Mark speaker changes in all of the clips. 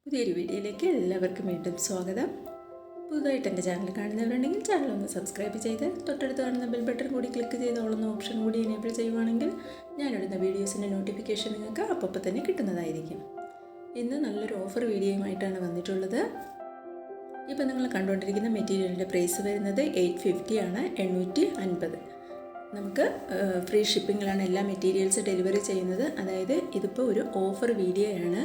Speaker 1: പുതിയൊരു വീഡിയോയിലേക്ക് എല്ലാവർക്കും വീണ്ടും സ്വാഗതം. പുതുതായിട്ട് എൻ്റെ ചാനൽ കാണുന്നവരുണ്ടെങ്കിൽ ചാനൽ ഒന്ന് സബ്സ്ക്രൈബ് ചെയ്ത് തൊട്ടടുത്ത് കാണുന്ന ബെൽ ബട്ടൺ കൂടി ക്ലിക്ക് ചെയ്തോളുന്ന ഓപ്ഷൻ കൂടി എനേബിൾ ചെയ്യുവാണെങ്കിൽ ഞാനിടുന്ന വീഡിയോസിൻ്റെ നോട്ടിഫിക്കേഷൻ നിങ്ങൾക്ക് അപ്പോൾ തന്നെ കിട്ടുന്നതായിരിക്കും. ഇന്ന് നല്ലൊരു ഓഫർ വീഡിയോയുമായിട്ടാണ് വന്നിട്ടുള്ളത്. ഇപ്പോൾ നിങ്ങൾ കണ്ടുകൊണ്ടിരിക്കുന്ന മെറ്റീരിയലിൻ്റെ പ്രൈസ് വരുന്നത് 850 ആണ്, 850. നമുക്ക് ഫ്രീ ഷിപ്പിങ്ങിലാണ് എല്ലാ മെറ്റീരിയൽസ് ഡെലിവറി ചെയ്യുന്നത്. അതായത് ഇതിപ്പോൾ ഒരു ഓഫർ വീഡിയോ ആണ്.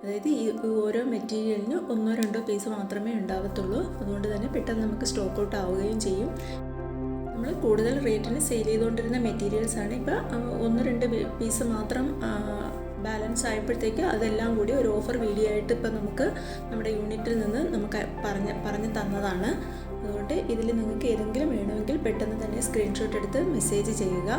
Speaker 1: അതായത് ഈ ഓരോ മെറ്റീരിയലിന് 1-2 പീസ് മാത്രമേ ഉണ്ടാവത്തുള്ളൂ. അതുകൊണ്ട് തന്നെ പെട്ടെന്ന് നമുക്ക് സ്റ്റോക്ക് ഔട്ട് ആവുകയും ചെയ്യും. നമ്മൾ കൂടുതൽ റേറ്റിന് സെയിൽ ചെയ്തുകൊണ്ടിരുന്ന മെറ്റീരിയൽസാണ് ഇപ്പോൾ 1-2 പീസ് മാത്രം ബാലൻസ് ആയപ്പോഴത്തേക്ക് അതെല്ലാം കൂടി ഒരു ഓഫർ വീഡിയോ ആയിട്ട് ഇപ്പോൾ നമുക്ക് നമ്മുടെ യൂണിറ്റിൽ നിന്ന് നമുക്ക് പറഞ്ഞ് തന്നതാണ്. അതുകൊണ്ട് ഇതിൽ നിങ്ങൾക്ക് ഏതെങ്കിലും വേണമെങ്കിൽ പെട്ടെന്ന് തന്നെ സ്ക്രീൻഷോട്ട് എടുത്ത് മെസ്സേജ് ചെയ്യുക.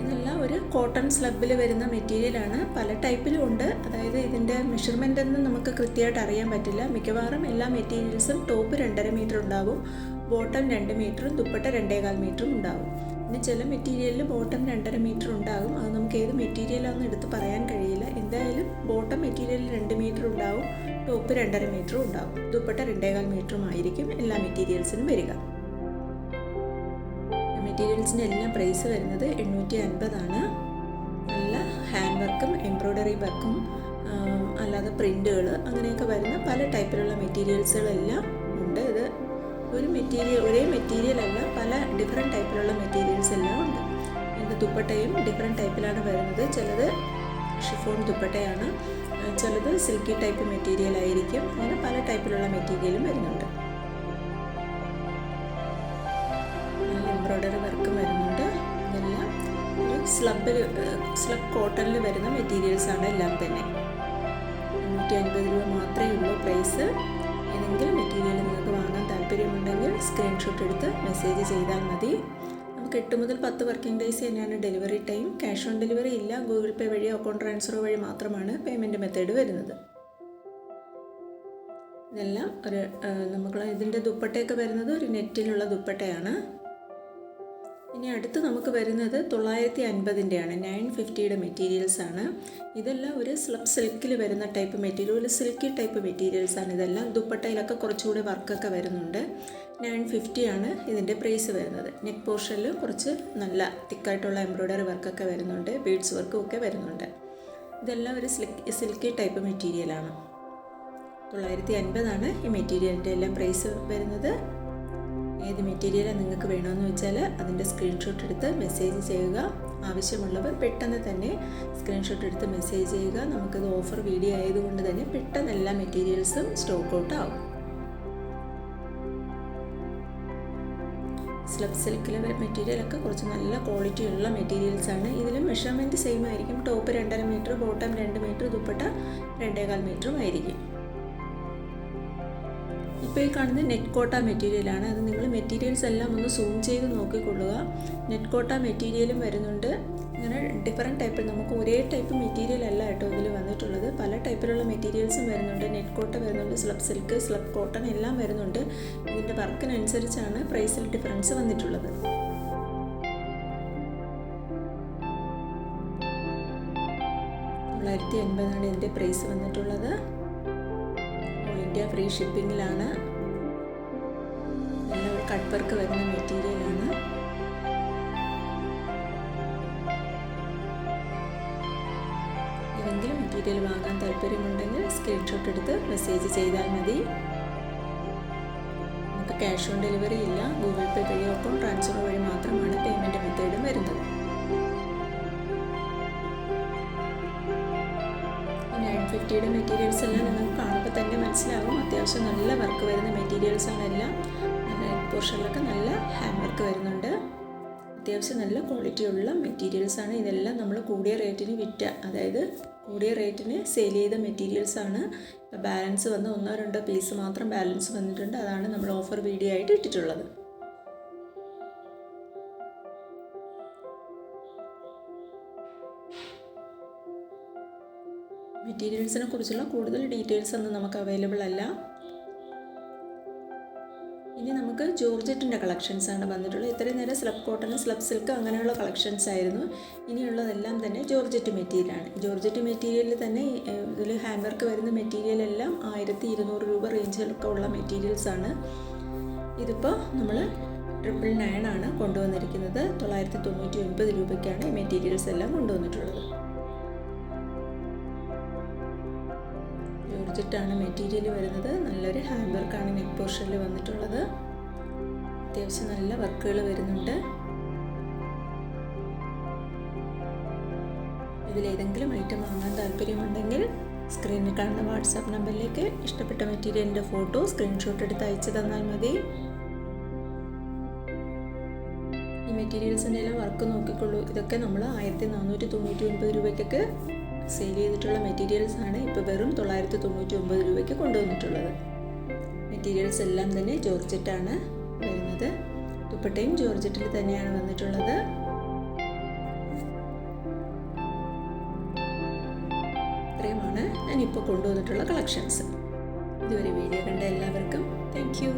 Speaker 1: ഇതെല്ലാം ഒരു കോട്ടൺ സ്ലബിൽ വരുന്ന മെറ്റീരിയലാണ്. പല ടൈപ്പിലും ഉണ്ട്. അതായത് ഇതിൻ്റെ മെഷർമെൻ്റ് ഒന്നും നമുക്ക് കൃത്യമായിട്ട് അറിയാൻ പറ്റില്ല. മിക്കവാറും എല്ലാ മെറ്റീരിയൽസും ടോപ്പ് 2.5 മീറ്റർ ഉണ്ടാവും, ബോട്ടം 2 മീറ്ററും ദുപ്പട്ട 2.25 മീറ്ററും ഉണ്ടാവും. പിന്നെ ചില മെറ്റീരിയലിൽ ബോട്ടം 2.5 മീറ്റർ ഉണ്ടാകും. അത് നമുക്ക് ഏത് മെറ്റീരിയലാണെന്ന് എടുത്ത് പറയാൻ കഴിയില്ല. എന്തായാലും ബോട്ടം മെറ്റീരിയലിൽ 2 മീറ്റർ ഉണ്ടാവും, ടോപ്പ് 2.5 മീറ്ററും ഉണ്ടാവും, ദുപ്പട്ട 2.25 മീറ്ററും ആയിരിക്കും എല്ലാ മെറ്റീരിയൽസിനും വരിക. മെറ്റീരിയൽസിൻ്റെ എല്ലാം പ്രൈസ് വരുന്നത് 850 ആണ്. നല്ല ഹാൻഡ് വർക്കും എംബ്രോയ്ഡറി വർക്കും അല്ലാതെ പ്രിൻ്റുകൾ അങ്ങനെയൊക്കെ വരുന്ന പല ടൈപ്പിലുള്ള മെറ്റീരിയൽസുകളെല്ലാം ഉണ്ട്. ഇത് ഒരേ മെറ്റീരിയൽ അല്ല, പല ഡിഫറെൻറ്റ് ടൈപ്പിലുള്ള മെറ്റീരിയൽസ് എല്ലാം ഉണ്ട്. ഇതിൻ്റെ ദുപ്പട്ടയും ഡിഫറെൻറ്റ് ടൈപ്പിലാണ് വരുന്നത്. ചിലത് ഷിഫോൺ ദുപ്പട്ടയാണ്, ചിലത് സിൽക്കി ടൈപ്പ് മെറ്റീരിയൽ ആയിരിക്കും. അങ്ങനെ പല ടൈപ്പിലുള്ള മെറ്റീരിയലും വരുന്നുണ്ട്. നല്ല എംബ്രോയ്ഡറി വർക്കും വരുന്നുണ്ട്. ഇതെല്ലാം ഒരു സ്ലബ് കോട്ടണിൽ വരുന്ന മെറ്റീരിയൽസാണ് എല്ലാം തന്നെ. 850 രൂപ മാത്രമേ ഉള്ളൂ പ്രൈസ്. ഏതെങ്കിലും മെറ്റീരിയൽ നിങ്ങൾക്ക് വാങ്ങാൻ താല്പര്യമുണ്ടെങ്കിൽ സ്ക്രീൻഷോട്ട് എടുത്ത് മെസ്സേജ് ചെയ്താൽ മതി. നമുക്ക് 8 മുതൽ 10 വർക്കിംഗ് ഡേയ്സ് തന്നെയാണ് delivery time. Cash on delivery ഇല്ല. ഗൂഗിൾ പേ വഴിയോ അക്കൗണ്ട് ട്രാൻസ്ഫർ വഴി മാത്രമാണ് പേയ്മെൻറ്റ് മെത്തേഡ് വരുന്നത്. ഇതെല്ലാം നമുക്ക് ഇതിൻ്റെ ദുപ്പട്ടയൊക്കെ വരുന്നത് ഒരു നെറ്റിലുള്ള ദുപ്പട്ടയാണ്. ഇനി അടുത്ത് നമുക്ക് വരുന്നത് 950-ൻ്റെയാണ്, 950-യുടെ മെറ്റീരിയൽസാണ്. ഇതെല്ലാം ഒരു സ്ലബ് സിൽക്കിൽ വരുന്ന ടൈപ്പ് മെറ്റീരിയൽ, ഒരു സിൽക്കി ടൈപ്പ് മെറ്റീരിയൽസാണ് ഇതെല്ലാം. ദുപ്പട്ടയിലൊക്കെ കുറച്ചുകൂടി വർക്കൊക്കെ വരുന്നുണ്ട്. 950 ആണ് ഇതിൻ്റെ പ്രൈസ് വരുന്നത്. നെക്ക് പോർഷനിൽ കുറച്ച് നല്ല തിക്കായിട്ടുള്ള എംബ്രോയ്ഡറി വർക്കൊക്കെ വരുന്നുണ്ട്, ബീഡ്സ് വർക്കും ഒക്കെ വരുന്നുണ്ട്. ഇതെല്ലാം ഒരു സിൽക്കി ടൈപ്പ് മെറ്റീരിയലാണ്. 950 ആണ് ഈ മെറ്റീരിയലിൻ്റെ എല്ലാം പ്രൈസ് വരുന്നത്. ഏത് മെറ്റീരിയലാണ് നിങ്ങൾക്ക് വേണമെന്ന് വെച്ചാൽ അതിൻ്റെ സ്ക്രീൻഷോട്ട് എടുത്ത് മെസ്സേജ് ചെയ്യുക. ആവശ്യമുള്ളവർ പെട്ടെന്ന് തന്നെ സ്ക്രീൻഷോട്ട് എടുത്ത് മെസ്സേജ് ചെയ്യുക. നമുക്കത് ഓഫർ വീഡിയോ ആയതുകൊണ്ട് തന്നെ പെട്ടെന്ന് എല്ലാ മെറ്റീരിയൽസും സ്റ്റോക്ക് ഔട്ട് ആവും. സ്ലബ് സിൽക്കിലെ മെറ്റീരിയലൊക്കെ കുറച്ച് നല്ല ക്വാളിറ്റി ഉള്ള മെറ്റീരിയൽസാണ്. ഇതിലും മെഷർമെൻറ്റ് സെയിം ആയിരിക്കും. Top 2.5 metre, bottom 2 metre, dupatta 2.25 മീറ്ററും ആയിരിക്കും. ഇപ്പോൾ ഈ കാണുന്ന നെറ്റ് കോട്ട മെറ്റീരിയലാണ്. അത് നിങ്ങൾ മെറ്റീരിയൽസ് എല്ലാം ഒന്ന് സൂം ചെയ്ത് നോക്കിക്കൊള്ളുക. നെറ്റ് കോട്ട മെറ്റീരിയലും വരുന്നുണ്ട്. ഇങ്ങനെ ഡിഫറെൻറ്റ് ടൈപ്പിൽ, നമുക്ക് ഒരേ ടൈപ്പ് മെറ്റീരിയൽ അല്ല കേട്ടോ ഇതിൽ വന്നിട്ടുള്ളത്. പല ടൈപ്പിലുള്ള മെറ്റീരിയൽസും വരുന്നുണ്ട്. നെറ്റ് കോട്ട വരുന്നുണ്ട്, സ്ലബ് സിൽക്ക്, സ്ലബ് കോട്ടൺ എല്ലാം വരുന്നുണ്ട്. ഇതിൻ്റെ വർക്കിനനുസരിച്ചാണ് പ്രൈസിൽ ഡിഫറൻസ് വന്നിട്ടുള്ളത്. $950 ഇതിൻ്റെ പ്രൈസ് വന്നിട്ടുള്ളത്. ഓൾ ഇന്ത്യ ഫ്രീ ഷിപ്പിങ്ങിലാണ്. നല്ല ഒരു കട്ട് വർക്ക് വരുന്ന മെറ്റീരിയലാണ്. ഏതെങ്കിലും മെറ്റീരിയൽ വാങ്ങാൻ താല്പര്യമുണ്ടെങ്കിൽ സ്ക്രീൻഷോട്ട് എടുത്ത് മെസ്സേജ് ചെയ്താൽ മതി. നമുക്ക് ക്യാഷ് ഓൺ ഡെലിവറി ഇല്ല. ഗൂഗിൾ പേ വഴിയോ അക്കൗണ്ട് ട്രാൻസ്ഫർ വഴി മാത്രമാണ് പേയ്മെൻറ്റ് മെത്തേഡും വരുന്നത്. 950-യുടെ മെറ്റീരിയൽസ് എല്ലാം നിങ്ങൾക്ക് കാണുമ്പോൾ തന്നെ മനസ്സിലാവും. അത്യാവശ്യം നല്ല വർക്ക് വരുന്ന മെറ്റീരിയൽസാണ് എല്ലാം. നെക്ക് പോർഷനിലൊക്കെ നല്ല ഹാൻഡ് വർക്ക് വരുന്നുണ്ട്. അത്യാവശ്യം നല്ല ക്വാളിറ്റിയുള്ള മെറ്റീരിയൽസാണ്. ഇതെല്ലാം നമ്മൾ കൂടിയ റേറ്റിന് സെയിൽ ചെയ്ത മെറ്റീരിയൽസാണ്. ഇപ്പോൾ ബാലൻസ് വന്ന് 1-2 പീസ് മാത്രം ബാലൻസ് വന്നിട്ടുണ്ട്. അതാണ് നമ്മൾ ഓഫർ വീഡിയോ ആയിട്ട് ഇട്ടിട്ടുള്ളത്. മെറ്റീരിയൽസിനെ കുറിച്ചുള്ള കൂടുതൽ ഡീറ്റെയിൽസ് ഒന്നും നമുക്ക് അവൈലബിൾ അല്ല. ഇനി നമുക്ക് നമുക്ക് ജോർജറ്റിൻ്റെ കളക്ഷൻസാണ് വന്നിട്ടുള്ളത്. ഇത്രയും നേരം സ്ലബ് കോട്ടൺ, സ്ലബ് സിൽക്ക് അങ്ങനെയുള്ള കളക്ഷൻസ് ആയിരുന്നു. ഇനിയുള്ളതെല്ലാം തന്നെ ജോർജറ്റ് മെറ്റീരിയലാണ്. ജോർജറ്റ് മെറ്റീരിയലിൽ തന്നെ ഇതിൽ ഹാൻഡ് വർക്ക് വരുന്ന മെറ്റീരിയലെല്ലാം 1200 രൂപ റേഞ്ചിലൊക്കെ ഉള്ള മെറ്റീരിയൽസാണ്. ഇതിപ്പോൾ നമ്മൾ 999 ആണ് കൊണ്ടുവന്നിരിക്കുന്നത്. 999 രൂപയ്ക്കാണ് ഈ മെറ്റീരിയൽസ് എല്ലാം കൊണ്ടുവന്നിട്ടുള്ളത്. ജോർജറ്റാണ് മെറ്റീരിയൽ വരുന്നത്. നല്ലൊരു ഹാൻഡ് വർക്കാണ് നെക്ക് പോർഷനിൽ വന്നിട്ടുള്ളത്. അത്യാവശ്യം നല്ല വർക്കുകൾ വരുന്നുണ്ട്. ഇതിലേതെങ്കിലും ഐറ്റം വാങ്ങാൻ താല്പര്യമുണ്ടെങ്കിൽ സ്ക്രീനിൽ കാണുന്ന വാട്സാപ്പ് നമ്പറിലേക്ക് ഇഷ്ടപ്പെട്ട മെറ്റീരിയലിൻ്റെ ഫോട്ടോ സ്ക്രീൻഷോട്ട് എടുത്ത് അയച്ചു തന്നാൽ മതി. ഈ മെറ്റീരിയൽസിൻ്റെ എല്ലാം വർക്ക് നോക്കിക്കൊള്ളൂ. ഇതൊക്കെ നമ്മൾ 1499 രൂപയ്ക്കൊക്കെ സെയിൽ ചെയ്തിട്ടുള്ള മെറ്റീരിയൽസ് ആണ്. ഇപ്പോൾ വെറും 999 രൂപയ്ക്ക് കൊണ്ടുവന്നിട്ടുള്ളത്. മെറ്റീരിയൽസ് എല്ലാം തന്നെ ജോർജറ്റാണ് വരുന്നത്. ദുപ്പട്ടയും ജോർജറ്റിൽ തന്നെയാണ് വന്നിട്ടുള്ളത്. ഇത്രയുമാണ് ഞാനിപ്പോൾ കൊണ്ടുവന്നിട്ടുള്ള കളക്ഷൻസ്. ഇതുവരെ വീഡിയോ കണ്ട എല്ലാവർക്കും താങ്ക് യു.